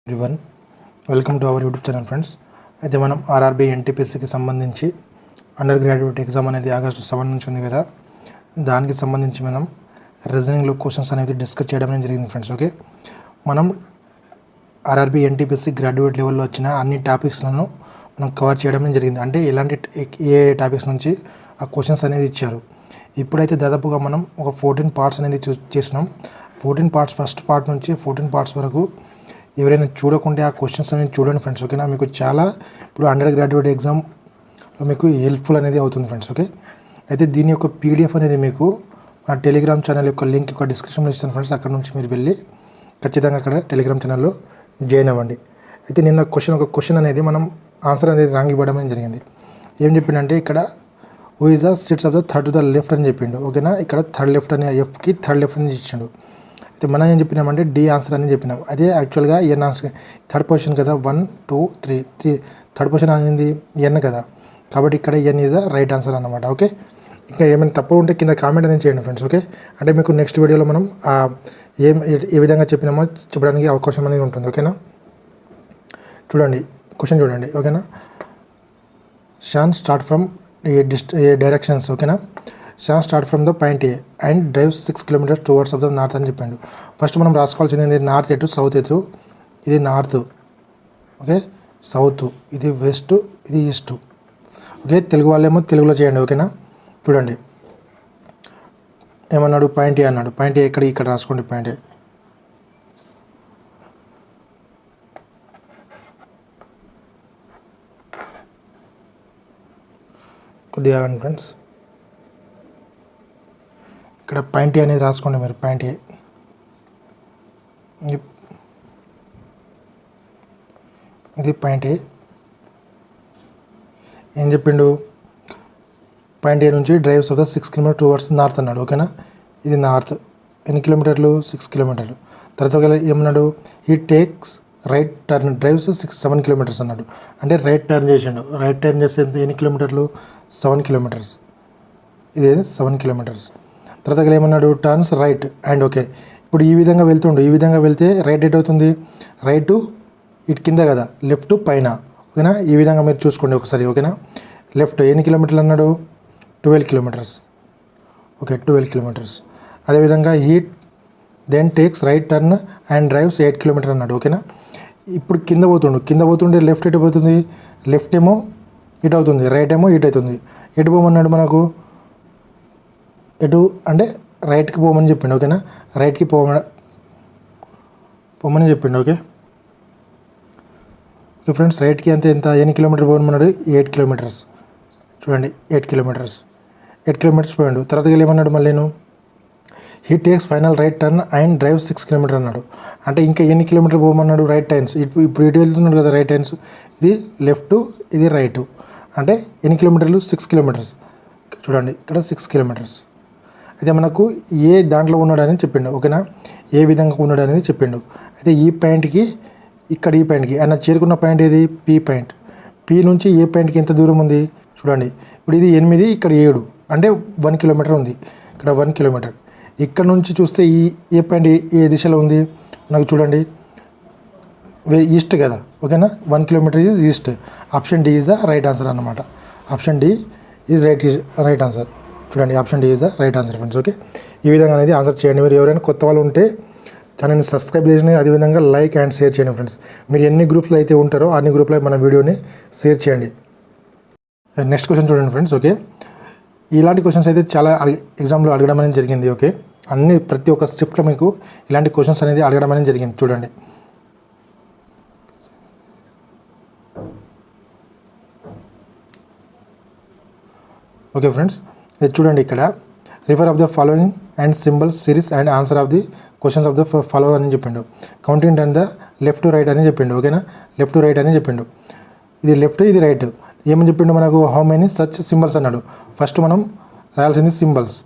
Everyone, welcome to our YouTube channel friends. అయితే మనం RRB ఎన్టీపీసీకి సంబంధించి అండర్ గ్రాడ్యుయేట్ ఎగ్జామ్ అనేది ఆగస్టు 7 నుంచి ఉంది కదా, దానికి సంబంధించి మనం రీజనింగ్లో క్వశ్చన్స్ అనేది డిస్కస్ చేయడం అనేది జరిగింది ఫ్రెండ్స్. ఓకే, మనం ఆర్ఆర్బీ ఎన్టీపీసీ గ్రాడ్యుయేట్ లెవెల్లో వచ్చిన అన్ని టాపిక్స్లను మనం కవర్ చేయడం జరిగింది. అంటే ఎలాంటి ఏ టాపిక్స్ నుంచి ఆ క్వశ్చన్స్ అనేది ఇచ్చారు. ఇప్పుడైతే దాదాపుగా మనం ఒక 14 పార్ట్స్ అనేది చేసినాం. 14 పార్ట్స్ ఫస్ట్ పార్ట్ నుంచి 14 పార్ట్స్ వరకు ఎవరైనా చూడకుంటే ఆ క్వశ్చన్స్ అనేది చూడండి ఫ్రెండ్స్. ఓకేనా, మీకు చాలా ఇప్పుడు అండర్ గ్రాడ్యుయేట్ ఎగ్జామ్లో మీకు హెల్ప్ఫుల్ అనేది అవుతుంది ఫ్రెండ్స్. ఓకే, అయితే దీని యొక్క పీడిఎఫ్ అనేది మీకు నా టెలిగ్రామ్ ఛానల్ యొక్క లింక్ యొక్క డిస్క్రిప్షన్లో ఇస్తాను ఫ్రెండ్స్. అక్కడ నుంచి మీరు వెళ్ళి ఖచ్చితంగా అక్కడ టెలిగ్రామ్ ఛానల్లో జాయిన్ అవ్వండి. అయితే నిన్న ఒక క్వశ్చన్ అనేది మనం ఆన్సర్ అనేది రాంగ్ ఇవ్వడం అనేది జరిగింది. ఏం చెప్పిండంటే ఇక్కడ who is the seats of the third to the left అని చెప్పిండు. ఓకేనా, ఇక్కడ థర్డ్ లెఫ్ట్ అని ఎఫ్కి థర్డ్ లెఫ్ట్ అని ఇచ్చిండు. అయితే మనం ఏం చెప్పినామంటే డి ఆన్సర్ అని చెప్పినాం. అదే యాక్చువల్గా ఎన్ ఆన్సర్ థర్డ్ పొజిషన్ కదా, 1 2 3 థర్డ్ పొజిషన్ అనేది ఎన్ కదా, కాబట్టి ఇక్కడ ఎన్ ఈజ్ ద రైట్ ఆన్సర్ అన్నమాట. ఓకే, ఇంకా ఏమైనా తప్పు ఉంటే కింద కామెంట్ అనేది చేయండి ఫ్రెండ్స్. ఓకే, అంటే మీకు నెక్స్ట్ వీడియోలో మనం ఏ విధంగా చెప్పినామో చెప్పడానికి అవకాశం అనేది ఉంటుంది. ఓకేనా, చూడండి క్వశ్చన్ చూడండి. ఓకేనా, Shan start from A directions. ఓకేనా, Shan start from the point A and drives 6 kilometers towards of the north అని చెప్పాడు. ఫస్ట్ మనం రాసుకోవాల్సింది ఏంటి, నార్త్ ఎటు, సౌత్ ఎటు. ఇది నార్త్, ఓకే, సౌత్, ఇది వెస్ట్, ఇది ఈస్ట్. ఓకే, తెలుగు వాళ్ళేమో తెలుగులో చేయండి. ఓకేనా, చూడండి ఏమన్నాడు, పాయింట్ ఏ అన్నాడు. పాయింట్ ఏ ఇక్కడ రాసుకోండి. పాయింట్ ఏ కొద్దిగా ఆగండి ఫ్రెండ్స్. ఇక్కడ పాయింట్ ఏ అనేది రాసుకోండి మీరు. పాయింట్ ఏ ఇది పాయింట్ ఏ. ఏం చెప్పిండు, పాయింట్ ఏ నుంచి drives of the 6 kilometers towards north అన్నాడు. ఓకేనా, ఇది నార్త్. ఎన్ని కిలోమీటర్లు, 6 kilometers. తర్వాత ఏమన్నాడు, he takes right turn drives 7 kilometers అన్నాడు. అంటే రైట్ టర్న్ చేసిండు. రైట్ టర్న్ చేస్తే ఎన్ని కిలోమీటర్లు, 7 kilometers. ఇది 7 kilometers. తర్వాత ఏమన్నాడు, టర్న్స్ రైట్ అండ్. ఓకే, ఇప్పుడు ఈ విధంగా వెళ్తుండు. ఈ విధంగా వెళ్తే రైట్ ఎట్ అవుతుంది, రైట్ ఇటు కింద కదా, లెఫ్ట్ పైన. ఓకేనా, ఈ విధంగా మీరు చూసుకోండి ఒకసారి. ఓకేనా, లెఫ్ట్ ఎన్ని కిలోమీటర్లు అన్నాడు, 12 kilometers. Okay, 12 kilometers. అదేవిధంగా he then takes right turn and drives 8 kilometers అన్నాడు. ఓకేనా, ఇప్పుడు కింద పోతుండే లెఫ్ట్ ఎటు పోతుంది, లెఫ్ట్ ఏమో ఇటు అవుతుంది, రైట్ ఏమో ఇటు అవుతుంది. ఎటు పోమన్నాడు మనకు, ఎటు అంటే రైట్కి పోమని చెప్పిండు. ఓకేనా, రైట్కి పోమని చెప్పిండు. ఓకే ఫ్రెండ్స్, రైట్కి అంతే ఎంత, ఎన్ని కిలోమీటర్ పోమన్నాడు, 8 kilometers. చూడండి 8 kilometers. 8 kilometers పోయాడు. తర్వాత ఏమన్నాడు మళ్ళీ, he takes final right turn and drive 6 kilometers అన్నాడు. అంటే ఇంకా ఎన్ని కిలోమీటర్ పోమన్నాడు, రైట్ టైన్స్. ఇప్పుడు ఇటు వెళ్తున్నాడు కదా, రైట్ టైన్స్. ఇది లెఫ్ట్, ఇది రైట్. అంటే ఎన్ని కిలోమీటర్లు, 6 kilometers. చూడండి ఇక్కడ 6 kilometers. అయితే మనకు ఏ దాంట్లో ఉన్నాడని చెప్పిండు. ఓకేనా, ఏ విధంగా ఉన్నాడు అనేది చెప్పిండు. అయితే ఈ పాయింట్కి ఇక్కడ ఈ పాయింట్కి ఆయన చేరుకున్న పాయింట్ ఏది, పీ పాయింట్. పీ నుంచి ఏ పాయింట్కి ఎంత దూరం ఉంది చూడండి. ఇప్పుడు ఇది 8, ఇక్కడ 7, అంటే 1 kilometer ఉంది. ఇక్కడ 1 kilometer. ఇక్కడ నుంచి చూస్తే ఈ ఏ పాయింట్ ఏ దిశలో ఉంది నాకు చూడండి, ఈస్ట్ కదా. ఓకేనా, 1 kilometer is east. Option D is the right answer అన్నమాట. Option D is right answer. చూడండి, option D is the right answer friends. Okay, ఈ విధంగా అనేది ఆన్సర్ చేయండి. మీరు ఎవరైనా కొత్త వాళ్ళు ఉంటే ఛానల్ని సబ్స్క్రైబ్ చేయండి. అదేవిధంగా లైక్ అండ్ షేర్ చేయండి ఫ్రెండ్స్. మీరు ఎన్ని గ్రూప్స్లో అయితే ఉంటారో అన్ని గ్రూప్లో మన వీడియోని షేర్ చేయండి. నెక్స్ట్ క్వశ్చన్ చూడండి ఫ్రెండ్స్. ఓకే, ఇలాంటి క్వశ్చన్స్ అయితే చాలా ఎగ్జామ్లో అడగడం అనేది జరిగింది. ఓకే, ప్రతి ఒక్క స్క్రిప్ట్లో మీకు ఇలాంటి క్వశ్చన్స్ అనేది అడగడం అనేది జరిగింది. చూడండి, ఓకే ఫ్రెండ్స్, ఇది చూడండి. ఇక్కడ refer of the following and symbols series and answer of the questions of the follow అని చెప్పిండు. Counting and the left to right అని చెప్పిండు. ఓకేనా, లెఫ్ట్ టు రైట్ అని చెప్పిండు. ఇది లెఫ్ట్, ఇది రైట్. ఏమని చెప్పిండు మనకు, హౌ మెనీ సచ్ సింబల్స్ అన్నాడు. ఫస్ట్ మనం రాయాల్సింది సింబల్స్.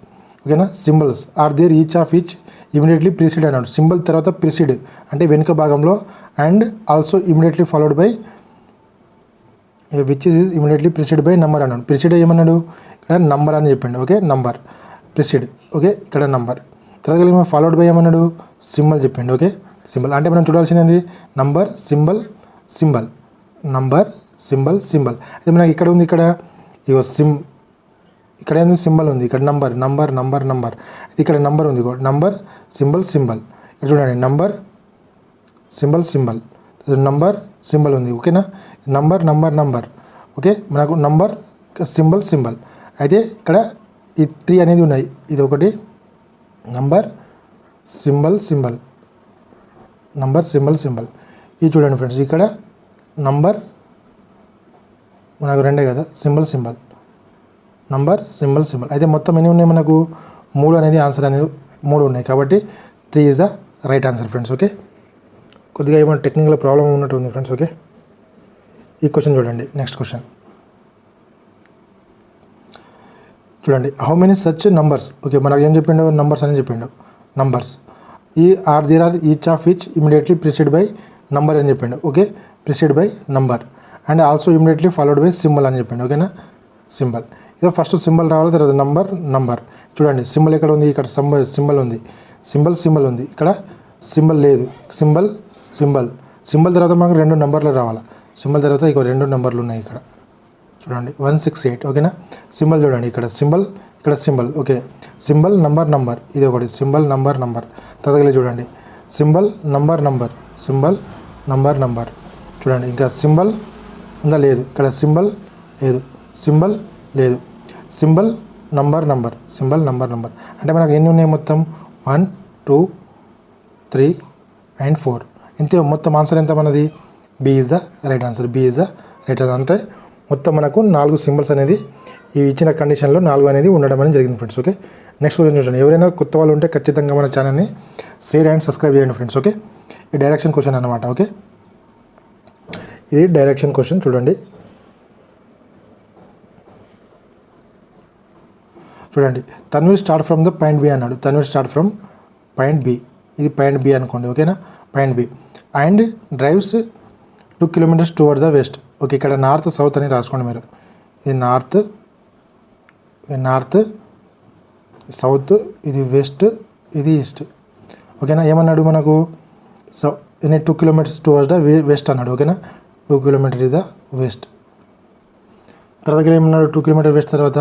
ఓకేనా, symbols are there each of each immediately preceded అన్నాడు. సింబల్ తర్వాత ప్రిసీడ్ అంటే వెనుక భాగంలో, and also immediately followed by which is immediately preceded by number అన్నాడు. ప్రిసీడ్ ఏమన్నాడు, ఇక్కడ నంబర్ అని చెప్పిండు. Okay, number preceded. ఓకే, ఇక్కడ నంబర్. తర్వాత ఫాలోడ్ బై ఏమన్నాడు, సింబల్ చెప్పిండు. ఓకే, సింబల్ అంటే మనం చూడాల్సింది ఏంది number symbol symbol number symbol symbol. అయితే మనకి ఇక్కడ ఉంది ఇక్కడ ఇగో ఇక్కడ ఏంది సింబల్ ఉంది, ఇక్కడ నంబర్ నంబర్ నంబర్ నంబర్. అయితే ఇక్కడ నంబర్ ఉంది, నంబర్ సింబల్ సింబల్. ఇక్కడ చూడండి number symbol symbol, number symbol ఉంది ఓకేనా. నంబర్ నంబర్ నంబర్ ఓకే, మనకు నంబర్ సింబల్ సింబల్. అయితే ఇక్కడ ఈ 3 అనేది ఉన్నాయి, ఇది ఒకటి number symbol symbol, number symbol symbol. ఇది చూడండి ఫ్రెండ్స్, ఇక్కడ నంబర్ మనకు 2 కదా, symbol symbol, number symbol symbol. అయితే మొత్తం ఎన్ని ఉన్నాయి మనకు 3 అనేది ఆన్సర్ అనేది 3 ఉన్నాయి, కాబట్టి 3 is the right answer friends. Okay, కొద్దిగా ఏమైనా టెక్నికల్ ప్రాబ్లం ఉన్నట్టు ఉంది ఫ్రెండ్స్. ఓకే, ఈ క్వశ్చన్ చూడండి. నెక్స్ట్ క్వశ్చన్ చూడండి, how many such numbers. Okay, మనకు ఏం చెప్పిండు, నంబర్స్ అని చెప్పిండు. Numbers there are each of each immediately preceded by number అని చెప్పిండు. Okay, preceded by number and also immediately followed by symbol అని చెప్పిండు. ఓకేనా, సింబల్. ఇదో ఫస్ట్ సింబల్ రావాలి, తర్వాత నంబర్. చూడండి సింబల్ ఎక్కడ ఉంది, ఇక్కడ సింబల్ ఉంది, సింబల్ ఉంది, ఇక్కడ సింబల్ లేదు, సింబల్ తర్వాత మనకు 2 నెంబర్లు రావాలి. సింబల్ తర్వాత ఇక 2 నెంబర్లు ఉన్నాయి ఇక్కడ చూడండి 168. ఓకేనా, సింబల్ చూడండి, ఇక్కడ సింబల్. ఓకే, సింబల్ నంబర్, ఇది ఒకటి సింబల్ నంబర్. తర్వాత చూడండి సింబల్ నంబర్, సింబల్ నంబర్. చూడండి ఇంకా సింబల్ ఉందా, లేదు, ఇక్కడ సింబల్ లేదు, సింబల్ నంబర్, సింబల్ నంబర్. అంటే మనకు ఎన్ని ఉన్నాయి మొత్తం 1 2 3 and 4. ఇంతే మొత్తం ఆన్సర్ ఎంత మనది, B is the right answer. అంతే మొత్తం మనకు 4 సింబల్స్ అనేది ఈ ఇచ్చిన కండిషన్లో 4 అనేది ఉండడం అనేది జరిగింది ఫ్రెండ్స్. ఓకే, నెక్స్ట్ క్వశ్చన్ చూడండి. ఎవరైనా కొత్త వాళ్ళు ఉంటే ఖచ్చితంగా మన ఛానల్ని షేర్ అండ్ సబ్స్క్రైబ్ చేయండి ఫ్రెండ్స్. ఓకే, ఈ డైరెక్షన్ క్వశ్చన్ అన్నమాట. ఓకే, ఇది డైరెక్షన్ క్వశ్చన్ చూడండి. Tanveer start from the point B అన్నాడు. Tanveer start from point B, ఇది పాయింట్ బి అనుకోండి. ఓకేనా, point B and drives 2 kilometers toward the west. Okay, ఇక్కడ నార్త్ సౌత్ అని రాసుకోండి మీరు. ఇది నార్త్ సౌత్, ఇది వెస్ట్, ఇది ఈస్ట్. ఓకేనా, ఏమన్నాడు మనకు 2 kilometers టువర్డ్స్ ద వెస్ట్ అన్నాడు. ఓకేనా, 2 kilometers ఇస్ ద వెస్ట్. తర్వాత ఏమన్నాడు 2 kilometers వెస్ట్ తర్వాత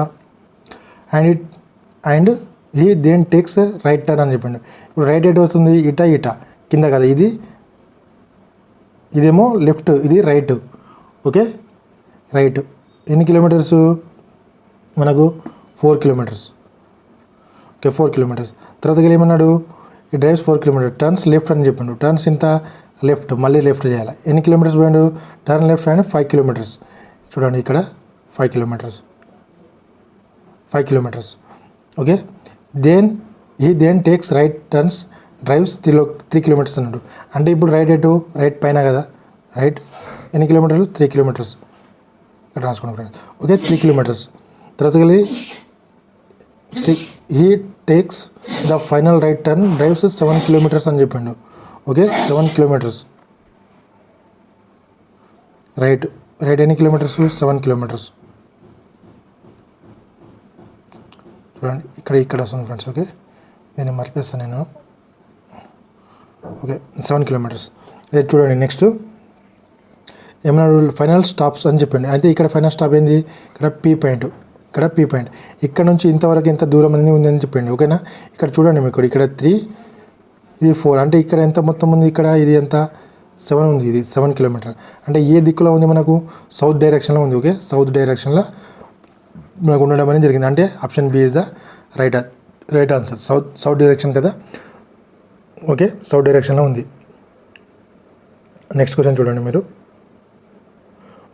and he then takes right turn అని చెప్పిండు. ఇప్పుడు రైట్ ఎటు వస్తుంది, ఇట కింద కదా, ఇదేమో లెఫ్ట్, ఇది రైట్. ఓకే, రైట్ ఎన్ని కిలోమీటర్స్ మనకు 4 kilometers. Okay, 4 kilometers. తర్వాత ఏమన్నాడు, ఈ డ్రైవ్స్ 4 kilometers, టర్న్స్ లెఫ్ట్ అని చెప్పిండు. టర్న్స్ ఇంత లెఫ్ట్, మళ్ళీ లెఫ్ట్ చేయాలి. ఎన్ని కిలోమీటర్స్ పోయిండు, టర్న్ లెఫ్ట్ అండ్ 5 kilometers. చూడండి ఇక్కడ 5 kilometers. Okay, he takes right turns drives 3 kilometers అన్నాడు. అంటే ఇప్పుడు రైట్ పైన కదా, రైట్ ఎన్ని కిలోమీటర్లు 3 kilometers ఇక్కడ రాసుకోండి ఫ్రెండ్స్. Okay, 3 kilometers. తర్వాత he takes the final right turn drives 7 kilometers అని చెప్పిండు. Okay, 7 kilometers. రైట్ ఎన్ని కిలోమీటర్స్, 7 kilometers. చూడండి ఇక్కడ వస్తుంది ఫ్రెండ్స్. ఓకే, నేను మర్చిపోస్తాను నేను. Okay, 7 kilometers. ఇది చూడండి. నెక్స్ట్ ఏమన్నాడు, ఫైనల్ స్టాప్స్ అని చెప్పండి. అయితే ఇక్కడ ఫైనల్ స్టాప్ ఏంది, ఇక్కడ పీ పాయింట్. ఇక్కడ నుంచి ఇంతవరకు ఎంత దూరం అనేది ఉందని చెప్పండి. ఓకేనా, ఇక్కడ చూడండి మీకు ఇక్కడ 3 ఇది 4, అంటే ఇక్కడ ఎంత మొత్తం ఉంది, ఇక్కడ ఇది ఎంత 7 ఉంది, ఇది 7 kilometers. అంటే ఏ దిక్కులో ఉంది మనకు, సౌత్ డైరెక్షన్లో ఉంది. ఓకే, సౌత్ డైరెక్షన్లో మనకు ఉండడం అనేది జరిగింది. అంటే option B is the right answer. South direction కదా. ఓకే, సౌత్ డైరెక్షన్లో ఉంది. నెక్స్ట్ క్వశ్చన్ చూడండి మీరు.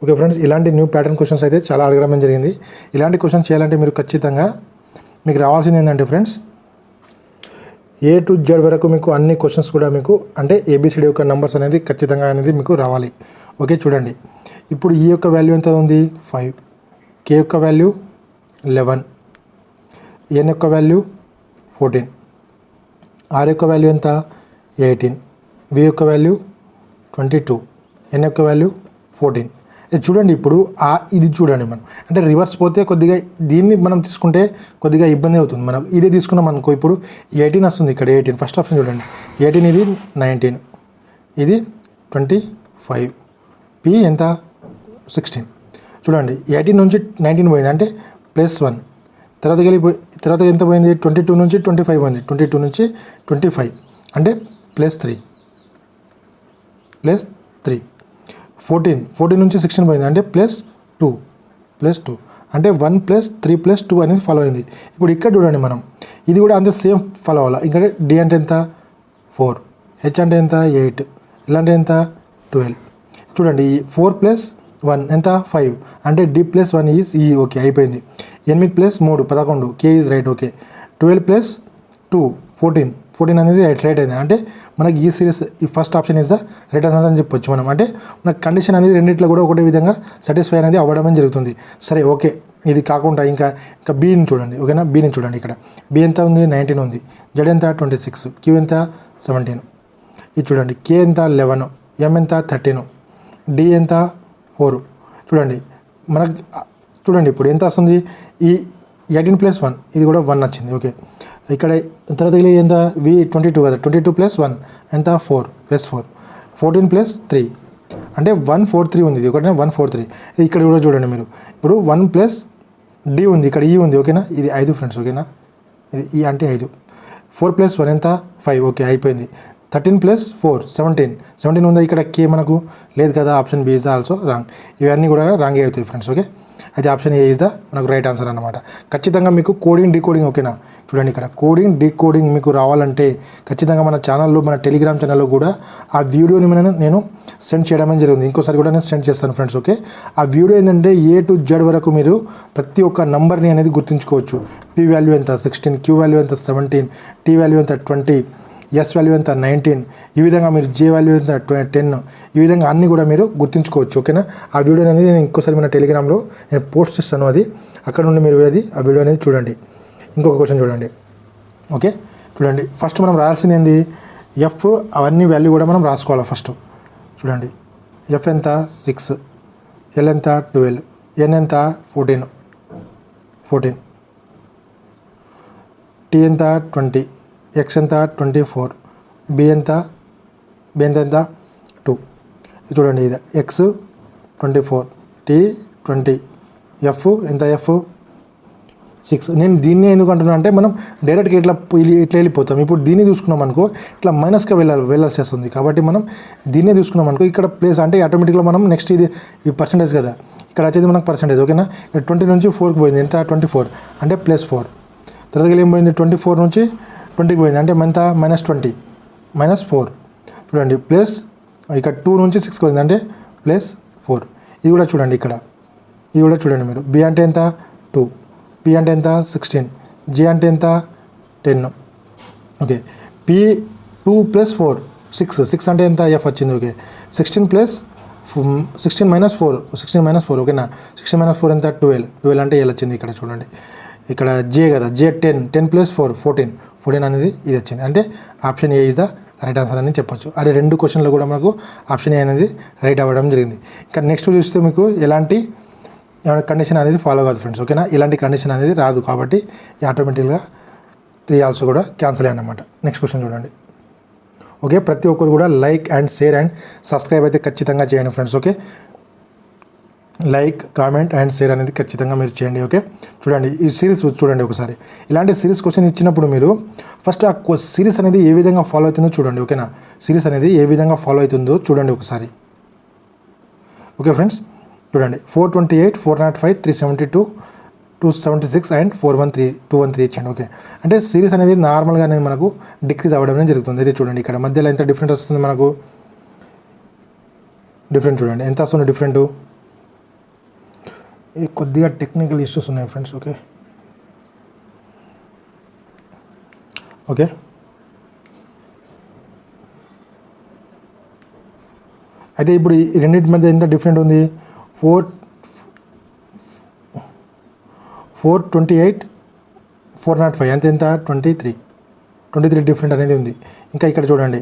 ఓకే ఫ్రెండ్స్, ఇలాంటి న్యూ ప్యాటర్న్ క్వశ్చన్స్ అయితే చాలా అడగడం జరిగింది. ఇలాంటి క్వశ్చన్స్ చేయాలంటే మీరు ఖచ్చితంగా మీకు రావాల్సింది ఏంటంటే ఫ్రెండ్స్, A to Z వరకు మీకు అన్ని క్వశ్చన్స్ కూడా మీకు అంటే ఏబిసిడి యొక్క నెంబర్స్ అనేది ఖచ్చితంగా అనేది మీకు రావాలి. ఓకే, చూడండి ఇప్పుడు ఈ యొక్క వాల్యూ ఎంత ఉంది 5, K యొక్క వాల్యూ 11, N యొక్క వాల్యూ 14, R యొక్క వాల్యూ ఎంత 18, V యొక్క వాల్యూ 22, N యొక్క వాల్యూ 14. ఇది చూడండి. ఇప్పుడు ఇది చూడండి, మనం అంటే రివర్స్ పోతే కొద్దిగా దీన్ని మనం తీసుకుంటే కొద్దిగా ఇబ్బంది అవుతుంది. మనం ఇదే తీసుకున్నాం అనుకో, ఇప్పుడు 18 వస్తుంది. ఇక్కడ 18 ఫస్ట్ ఆప్షన్ చూడండి, 18 ఇది 19, ఇది 25, పి ఎంత 16. చూడండి 18 నుంచి 19 పోయింది అంటే +1, తర్వాత ఎంత పోయింది 22 నుంచి 25 పోయింది, 22 నుంచి 25 అంటే +3, 14 నుంచి 16 పోయింది అంటే +2 అంటే 1 + 3 + 2 అనేది ఫాలో అయింది. ఇప్పుడు ఇక్కడ చూడండి మనం ఇది కూడా అంతే సేమ్ ఫాలో అవ్వాలి. ఇక్కడ డి అంటే ఎంత 4, హెచ్ అంటే ఎంత 8, ఇలాంటి ఎంత 12. చూడండి ఈ 4 + 1 ఎంత 5 అంటే డి + 1 ఈజ్ ఈ. ఓకే అయిపోయింది. 8 + 3 11, కే ఈజ్ రైట్. ఓకే 12 + 2 14 అనేది రైట్ అయింది. అంటే మనకి ఈ సిరీస్ ఈ first option is the right answer అని చెప్పొచ్చు మనం. అంటే మనకు కండిషన్ అనేది రెండిట్లో కూడా ఒకటే విధంగా సాటిస్ఫై అనేది అవ్వడం జరుగుతుంది. సరే ఓకే ఇది కాకుండా ఇంకా బీని చూడండి. ఓకేనా, బీని చూడండి. ఇక్కడ బి ఎంత ఉంది 19 ఉంది, జెడ్ ఎంత 26, క్యూ ఎంత 17, ఇది చూడండి కే ఎంత 11, ఎం ఎంత 13, డి ఎంత 4. చూడండి మనకు చూడండి ఇప్పుడు ఎంత వస్తుంది ఈ 18 + 1 ఇది కూడా 1 వచ్చింది. ఓకే ఇక్కడ తర్వాత ఎంత వి 22 కదా, 22 + 1 ఎంత 4 + 4, 14 + 3 అంటే 143 ఉంది. ఇది ఒకటి 143. ఇక్కడ కూడా చూడండి మీరు ఇప్పుడు 1 + డి ఉంది, ఇక్కడ ఈ ఉంది. ఓకేనా ఇది 5 ఫ్రెండ్స్. ఓకేనా ఇది ఈ అంటే 5, 4 + 1 ఎంత 5. ఓకే అయిపోయింది. 13 + 4 17 ఉందా, ఇక్కడ కే మనకు లేదు కదా, option B is also wrong. ఇవన్నీ కూడా రాంగ్ అవుతాయి ఫ్రెండ్స్. ఓకే అయితే ఆప్షన్ ఏ ఇస్ ద మనకు రైట్ ఆన్సర్ అనమాట. ఖచ్చితంగా మీకు కోడింగ్ డీకోడింగ్ ఓకేనా. చూడండి ఇక్కడ కోడింగ్ డీకోడింగ్ మీకు రావాలంటే ఖచ్చితంగా మన ఛానల్లో మన టెలిగ్రామ్ ఛానల్లో కూడా ఆ వీడియోని నేను సెండ్ చేయడం జరిగింది. ఇంకోసారి కూడా నేను సెండ్ చేస్తాను ఫ్రెండ్స్. ఓకే ఆ వీడియో ఏంటంటే A to Z వరకు మీరు ప్రతి ఒక్క నంబర్ని అనేది గుర్తుంచుకోవచ్చు. పి వాల్యూ ఎంత 16, క్యూ వాల్యూ ఎంత 17, టీ వాల్యూ ఎంత 20, ఎస్ వాల్యూ ఎంత 19, ఈ విధంగా మీరు జే వాల్యూ ఎంత 10, ఈ విధంగా అన్నీ కూడా మీరు గుర్తుంచుకోవచ్చు. ఓకేనా ఆ వీడియో అనేది నేను ఇంకోసారి మన టెలిగ్రామ్లో నేను పోస్ట్ చేస్తాను. అది అక్కడ నుండి మీరు ఆ వీడియో అనేది చూడండి. ఇంకొక క్వశ్చన్ చూడండి. ఓకే చూడండి ఫస్ట్ మనం రాయాల్సింది ఏంది ఎఫ్, అవన్నీ వాల్యూ కూడా మనం రాసుకోవాలి ఫస్ట్. చూడండి ఎఫ్ ఎంత 6, ఎల్ ఎంత 12, ఎన్ ఎంత 14, టీ ఎంత 20, ఎక్స్ ఎంత 24, బి ఎంత 2. చూడండి ఇది ఎక్స్ 24, టీ 20, ఎఫ్ ఎంత ఎఫ్ 6. నేను దీన్ని ఎందుకు అంటున్నా అంటే మనం డైరెక్ట్గా ఇట్లా వెళ్ళిపోతాం. ఇప్పుడు దీన్ని చూసుకున్నాం అనుకో ఇట్లా మైనస్గా వెళ్ళాల్సి వస్తుంది. కాబట్టి మనం దీన్నే చూసుకున్నాం అనుకో ఇక్కడ ప్లేస్ అంటే ఆటోమేటిక్గా మనం నెక్స్ట్ ఇది ఈ పర్సెంటేజ్ కదా, ఇక్కడ వచ్చేది మనకు పర్సెంటేజ్. ఓకేనా 20 నుంచి 4కి పోయింది ఎంత 24 అంటే +4. తర్వాత ఏం పోయింది 24 నుంచి 20కి పోయింది అంటే ఎంత -20 -4. చూడండి ప్లస్ ఇక్కడ 2 నుంచి 6కి పోయింది అంటే +4. ఇది కూడా చూడండి ఇక్కడ, ఇది కూడా చూడండి మీరు. బి అంటే ఎంత 2, పి అంటే ఎంత 16, జే అంటే ఎంత 10. ఓకే పి 2 + 4 6 అంటే ఎంత ఎఫ్ వచ్చింది. ఓకే 16 - 4 ఓకేనా 16 - 4 ఎంత 12 అంటే ఎల్ వచ్చింది. ఇక్కడ చూడండి ఇక్కడ జే కదా, జే 10 + 4 14 అనేది ఇది వచ్చింది. అంటే option A is the right answer అని చెప్పొచ్చు. అదే 2 క్వశ్చన్లో కూడా మనకు ఆప్షన్ ఏ అనేది రైట్ అవ్వడం జరిగింది. ఇంకా నెక్స్ట్ చూస్తే మీకు ఎలాంటి కండిషన్ అనేది ఫాలో కాదు ఫ్రెండ్స్. ఓకేనా ఇలాంటి కండిషన్ అనేది రాదు కాబట్టి ఆటోమేటిక్గా 3 ఆల్సో కూడా క్యాన్సిల్ అయ్యానమాట. నెక్స్ట్ క్వశ్చన్ చూడండి. ఓకే ప్రతి ఒక్కరు కూడా like and share and subscribe అయితే ఖచ్చితంగా చేయండి friends. Okay like comment and share అనేది ఖచ్చితంగా మీరు చేయండి. ఓకే చూడండి ఈ సిరీస్ చూడండి ఒకసారి. ఇలాంటి సిరీస్ క్వశ్చన్ ఇచ్చినప్పుడు మీరు ఫస్ట్ ఆ సిరీస్ అనేది ఏ విధంగా ఫాలో అవుతుందో చూడండి. ఓకేనా సిరీస్ అనేది ఏ విధంగా ఫాలో అవుతుందో చూడండి ఒకసారి. ఓకే ఫ్రెండ్స్ చూడండి 428, 405, 372, 276 అండ్ 413, 213 ఇచ్చాను. ఓకే అంటే సిరీస్ అనేది నార్మల్గా అనేది మనకు డిక్రీజ్ అవ్వడం జరుగుతుంది. అయితే చూడండి ఇక్కడ మధ్యలో ఎంత డిఫరెంట్ వస్తుంది మనకు, డిఫరెంట్ చూడండి ఎంత వస్తుంది డిఫరెంట్. కొద్దిగా టెక్నికల్ ఇష్యూస్ ఉన్నాయి ఫ్రెండ్స్. ఓకే అయితే ఇప్పుడు ఈ రెండింటి మధ్య ఎంత డిఫరెంట్ ఉంది 428, 405 అంతే ఎంత 23 డిఫరెంట్ అనేది ఉంది. ఇంకా ఇక్కడ చూడండి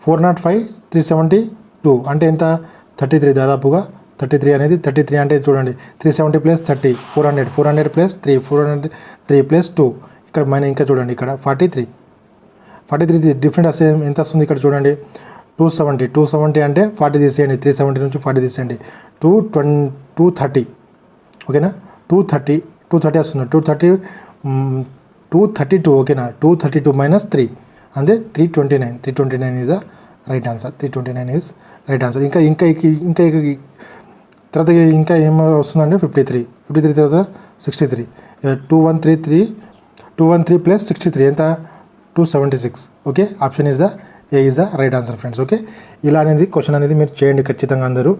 405, 372 అంటే ఎంత 33 దాదాపుగా 33 అనేది 33 అంటే చూడండి 370 + 30 400 + 3 403 + 2 ఇక్కడ ఇంకా చూడండి ఇక్కడ 43 43 డిఫరెంట్ వస్తే ఎంత వస్తుంది ఇక్కడ చూడండి. 270 అంటే 40 తీసేయండి, 370 నుంచి 40 తీసేయండి, 230 ఓకేనా. 230 వస్తుంది, 232 ఓకేనా. 232 - 3 అంటే 329 is the right answer. 329 is right answer. ఇంకా తర్వాత ఇంకా ఏం వస్తుందంటే 53 తర్వాత 63, 213 ప్లస్ 63 ఎంత 276 okay. Option is the A is the right answer friends okay. ఇలా అనేది క్వశ్చన్ అనేది మీరు చేయండి ఖచ్చితంగా అందరూ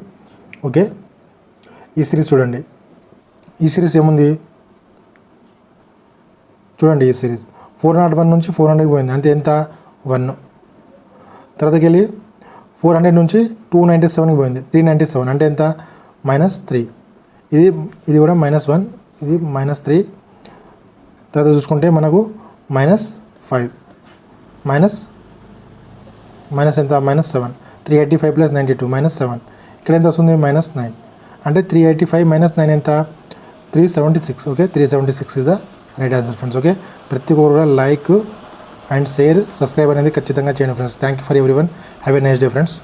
ఓకే. ఈ సిరీస్ చూడండి, ఈ సిరీస్ ఏముంది చూడండి. ఈ సిరీస్ 401 నుంచి 400 పోయింది అంటే ఎంత 1. తర్వాతకి వెళ్ళి 400 నుంచి 297 పోయింది 397 అంటే ఎంత -3. ఇది కూడా -1, ఇది -3. తర్వాత చూసుకుంటే మనకు -5 మైనస్ ఎంత -7. 385 ప్లస్ 92 -7. ఇక్కడ ఎంత వస్తుంది -9 అంటే 385 - 9 ఎంత 376 okay. 376 is the right answer friends okay. ప్రతి ఒక్కరు కూడా లైక్ అండ్ షేర్ సబ్స్క్రైబ్ అనేది ఖచ్చితంగా చేయండి friends. Thank you for everyone. Have a nice day friends.